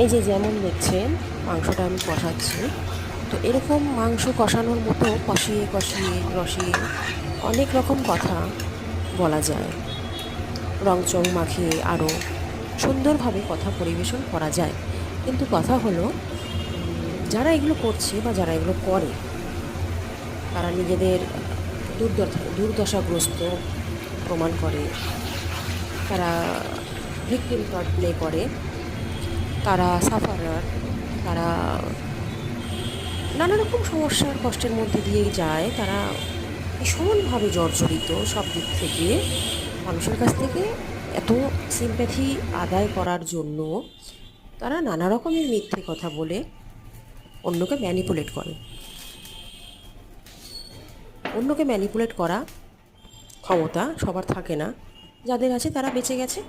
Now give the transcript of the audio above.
এই যে যেমন দেখছেন মাংসটা আমি কষাচ্ছি, তো এরকম মাংস কষানোর মতো কষিয়ে কষিয়ে রসিয়ে অনেক রকম কথা বলা যায়। রংচং মাখিয়ে আরও সুন্দরভাবে কথা পরিবেশন করা যায়। কিন্তু কথা হলো, যারা এগুলো করছে বা যারা এগুলো করে তারা নিজেদের দুর্দশাগ্রস্ত প্রমাণ করে, তারা ভিকটিম কার্ড প্লে করে, তারা সাফারার, তারা নানা রকম সমস্যার কষ্টের মধ্যে দিয়েই যায়, তারা ভীষণভাবে জর্জরিত সব দিক থেকে। মানুষের কাছ থেকে এত সিম্প্যাথি আদায় করার জন্য তারা নানা রকমের মিথ্যে কথা বলে অন্যকে ম্যানিপুলেট করে। অন্যকে ম্যানিপুলেট করা ক্ষমতা সবার থাকে না, যাদের আছে তারা বেঁচে গেছে।